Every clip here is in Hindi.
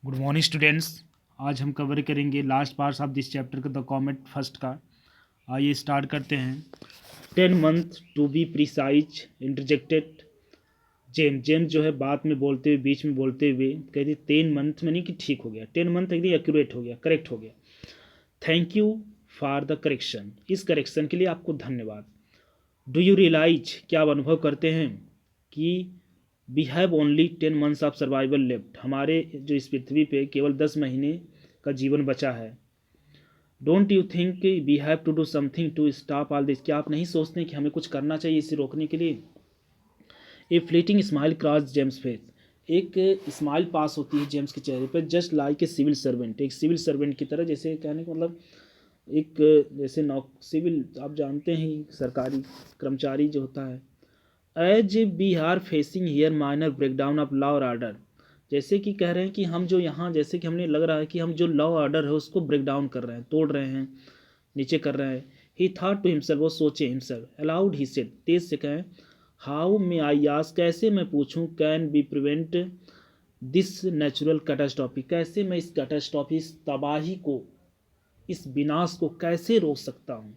Good morning students. आज हम कवर करेंगे last part of this chapter का द कॉमेट फर्स्ट का। आइए स्टार्ट करते हैं। 10 month to be precise interjected. James जो है बात में बोलते हुए बीच में बोलते हुए कहते 10 मंथ में नहीं कि ठीक हो गया, 10 मंथ एकदम एक्यूरेट हो गया, करेक्ट हो गया। Thank you for the correction, इस करेक्शन के लिए आपको धन्यवाद। डू यू रियलाइज, क्या आप अनुभव करते हैं कि we have only 10 months of survival left, हमारे जो इस पृथ्वी पे केवल 10 महीने का जीवन बचा है। Don't you think we have to do something to stop all this, क्या आप नहीं सोचते कि हमें कुछ करना चाहिए इसे रोकने के लिए। A fleeting smile cross James face, एक स्माइल पास होती है जेम्स के चेहरे पर, just like a civil servant, एक सिविल सर्वेंट की तरह। जैसे कहने का मतलब एक जैसे सिविल आप जानते हैं सरकारी कर्मचारी जो होता है। As we are facing here minor breakdown of law और ऑर्डर, जैसे कि कह रहे हैं कि हम जो यहाँ जैसे कि हमने लग रहा है कि हम जो लॉ ऑर्डर है उसको ब्रेक डाउन कर रहे हैं, तोड़ रहे हैं, नीचे कर रहे हैं। ही थॉट टू हिमसेल्फ, वो सोचे हिमसेल्फ। अलाउड ही सेड, तेज से कहें। हाउ मे आई आस्क, कैसे मैं पूछूं। Can be prevent this natural catastrophe, कैसे मैं इस कैटास्ट्रॉफी, इस तबाही को, इस विनाश को कैसे रोक सकता हूँ।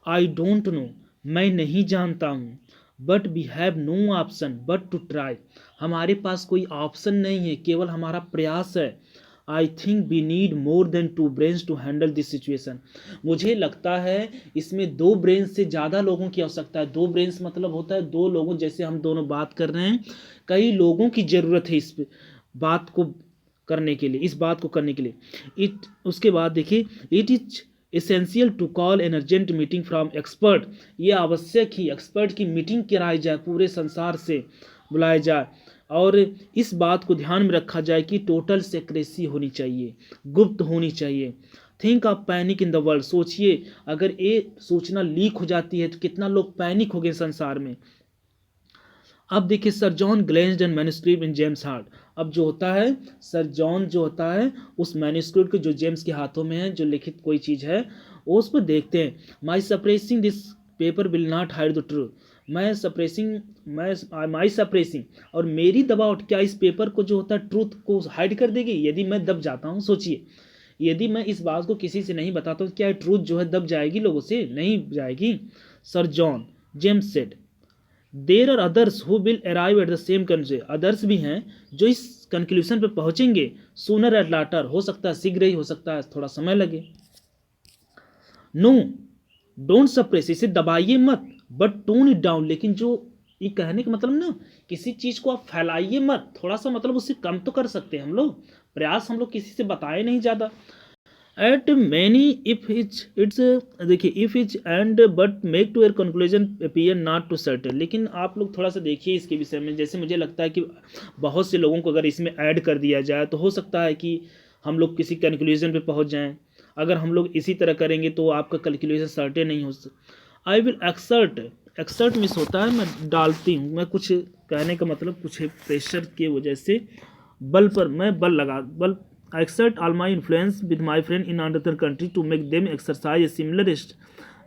आई डोंट नो, मैं नहीं जानता हूँ। But we have no option but to try, हमारे पास कोई ऑप्शन नहीं है, केवल हमारा प्रयास है। I think we need more than 2 brains to handle this situation, मुझे लगता है इसमें 2 ब्रेन्स से ज़्यादा लोगों की आवश्यकता है। 2 ब्रेन्स मतलब होता है 2 लोगों, जैसे हम दोनों बात कर रहे हैं, कई लोगों की ज़रूरत है इस बात को करने के लिए, इस बात को करने के लिए। उसके बाद देखिए, it is essential to call an urgent meeting from expert, ये आवश्यक ही एक्सपर्ट की मीटिंग कराई जाए, पूरे संसार से बुलाया जाए, और इस बात को ध्यान में रखा जाए कि टोटल सेक्रेसी होनी चाहिए, गुप्त होनी चाहिए। Think of panic in the world, सोचिए अगर ये सूचना लीक हो जाती है तो कितना लोग पैनिक हो गए संसार में। अब देखिए, sir John glanced and manuscript in James heart, अब जो होता है सर जॉन जो होता है उस मैन्युस्क्रिप्ट को जो जेम्स के हाथों में है, जो लिखित कोई चीज़ है, वो उस पर देखते हैं। My suppressing this paper will not hide the truth, my suppressing, और मेरी दबाव क्या इस पेपर को जो होता है ट्रूथ को हाइड कर देगी। यदि मैं दब जाता हूँ, सोचिए यदि मैं इस बात को किसी से नहीं बताता हूँ, क्या ट्रूथ जो है दब जाएगी, लोगों से नहीं जाएगी। Sir John James said, there are others who will arrive at the same conclusion, others भी हैं जो इस कंक्लूजन पे पहुंचेंगे सूनर एट लाटर, हो सकता है शीघ्र ही, हो सकता है थोड़ा समय लगे। नो डोंट सप्रेस, इसे दबाइए मत, बट टोन इट डाउन, लेकिन जो ये कहने का मतलब ना, किसी चीज को आप फैलाइए मत, थोड़ा सा मतलब उससे कम तो कर सकते हैं हम लोग, प्रयास हम लोग किसी से बताए नहीं ज्यादा। एट मैनी इफ इट्स देखिए if each and but make to a conclusion appear not too certain, लेकिन आप लोग थोड़ा सा देखिए इसके विषय में। जैसे मुझे लगता है कि बहुत से लोगों को अगर इसमें ऐड कर दिया जाए तो हो सकता है कि हम लोग किसी कंक्लूजन पे पहुंच जाएं। अगर हम लोग इसी तरह करेंगे तो आपका कैलकुलेशन सर्टेन नहीं हो सकता। I will exert, exert miss होता है, मैं डालती हूँ, मैं कुछ कहने का मतलब कुछ प्रेशर की वजह से बल पर मैं बल I exert all my influence with my friend in another country to make them exercise a similar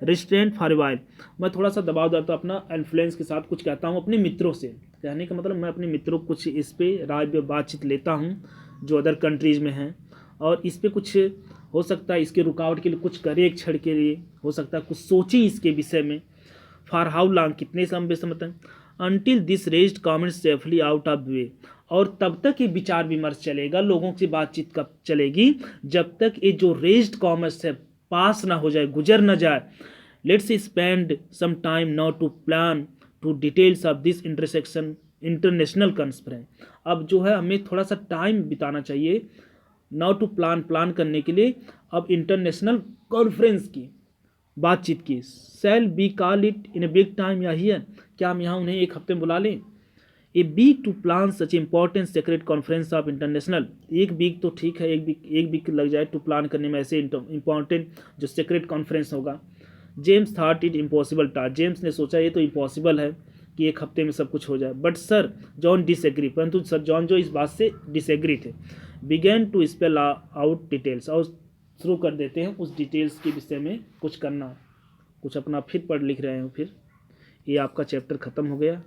restraint for a while, मैं थोड़ा सा दबाव डालता हूँ अपना इन्फ्लुएंस के साथ, कुछ कहता हूँ अपने मित्रों से, कहने का मतलब मैं अपने मित्रों को कुछ इस पे राय पे बातचीत लेता हूँ जो अदर कंट्रीज में हैं, और इस पे कुछ हो सकता है इसके रुकावट के लिए कुछ करे, एक क्षण के लिए हो सकता है कुछ सोचें इसके विषय में। फॉर हाउ लॉन्ग, कितने समय समझते हैं। Until this raised comment safely out of वे, और तब तक ये विचार विमर्श चलेगा, लोगों से बातचीत कब चलेगी, जब तक ये जो रेज्ड कॉमर्स है पास ना हो जाए, गुजर ना जाए। Let's spend some time now to plan to details of this intersection international conference, अब जो है हमें थोड़ा सा टाइम बिताना चाहिए नाउ टू प्लान करने के लिए, अब इंटरनेशनल कॉन्फ्रेंस की बातचीत की। Shall be call it in a big time या हियर, क्या हम यहाँ उन्हें एक हफ्ते में बुला लें। A week to plan such important secret conference of international, एक वीक तो ठीक है, एक वीक लग जाए टू प्लान करने में ऐसे इंपॉर्टेंट जो सेक्रेट कॉन्फ्रेंस होगा। James thought it impossible task, James ने सोचा ये तो इम्पॉसिबल है कि एक हफ्ते में सब कुछ हो जाए। बट सर जॉन डिसएग्री, परंतु सर जॉन जो इस बात से डिसएग्री थे। Began to spell out details, और शुरू कर देते हैं उस डिटेल्स के विषय में कुछ करना, कुछ अपना फिर पढ़ लिख रहे हैं। फिर ये आपका चैप्टर ख़त्म हो गया।